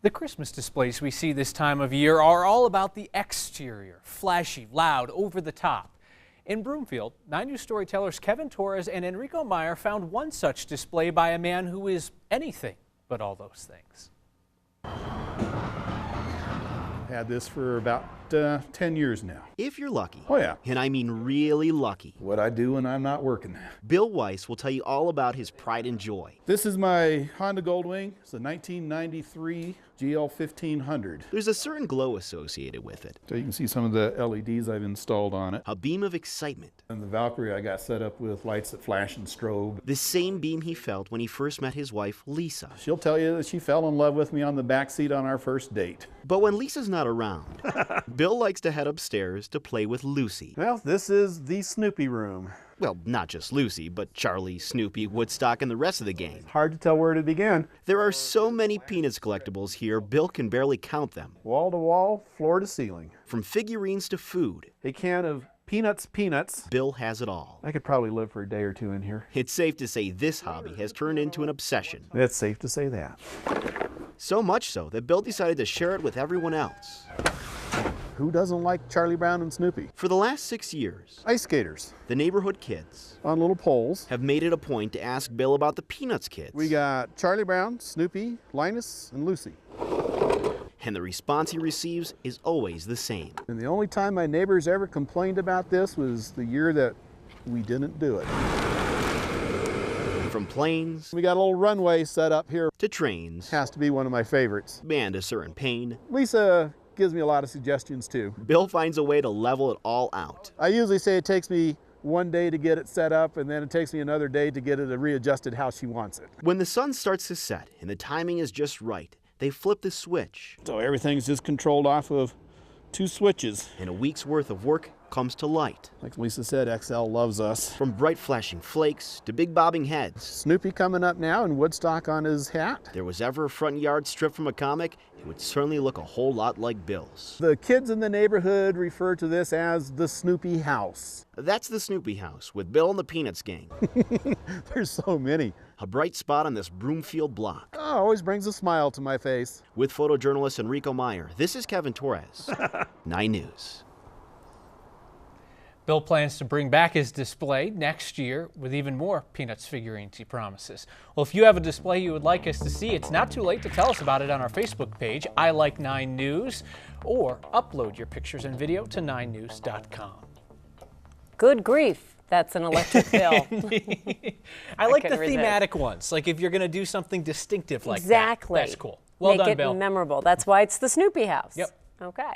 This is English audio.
The Christmas displays we see this time of year are all about the exterior, flashy, loud, over the top. In Broomfield, 9 News storytellers Kevin Torres and Enrico Meyer found one such display by a man who is anything but all those things. Had this for about 10 years now. If you're lucky. Oh yeah. And I mean really lucky. What I do when I'm not working. Bill Weiss will tell you all about his pride and joy. This is my Honda Goldwing. It's a 1993 GL 1500. There's a certain glow associated with it. So you can see some of the LEDs I've installed on it. A beam of excitement. And the Valkyrie I got set up with lights that flash and strobe. The same beam he felt when he first met his wife, Lisa. She'll tell you that she fell in love with me on the back seat on our first date. But when Lisa's not around, Bill likes to head upstairs to play with Lucy. Well, this is the Snoopy room. Well, not just Lucy, but Charlie, Snoopy, Woodstock, and the rest of the gang. Hard to tell where to begin. There are so many Peanuts collectibles here, Bill can barely count them. Wall to wall, floor to ceiling. From figurines to food, A can of peanuts. Bill has it all. I could probably live for a day or two in here. It's safe to say this hobby has turned into an obsession. It's safe to say that. So much so that Bill decided to share it with everyone else. Who doesn't like Charlie Brown and Snoopy? For the last 6 years, Ice skaters the neighborhood kids on little poles. have made it a point to ask Bill about the Peanuts kids. We got Charlie Brown, Snoopy, Linus, and Lucy. And the response he receives is always the same. And the only time my neighbors ever complained about this was the year that we didn't do it. From planes We got a little runway set up here. to trains Has to be one of my favorites. and a certain pain, Lisa gives me a lot of suggestions too. Bill finds a way to level it all out. I usually say it takes me one day to get it set up, and then it takes me another day to get it readjusted how she wants it. When the sun starts to set and the timing is just right, they flip the switch, So everything's just controlled off of 2 switches. and a week's worth of work comes to light. Like Lisa said, XL loves us. From bright flashing flakes to big bobbing heads. Snoopy coming up now and Woodstock on his hat. If there was ever a front yard strip from a comic, it would certainly look a whole lot like Bill's. The kids in the neighborhood refer to this as the Snoopy house. That's the Snoopy house with Bill and the Peanuts gang. There's so many. A bright spot on this Broomfield block. Oh, always brings a smile to my face. With photojournalist Enrico Meyer, this is Kevin Torres, 9 News. Bill plans to bring back his display next year with even more Peanuts figurines, he promises. Well, if you have a display you would like us to see, it's not too late to tell us about it on our Facebook page, I Like 9 News, or upload your pictures and video to 9news.com. Good grief, that's an electric bill. I like the couldn't resist. thematic ones, like if you're going to do something distinctive like Exactly. that. That's cool. Well Make done, it Bill. memorable. That's why it's the Snoopy house. Yep. Okay.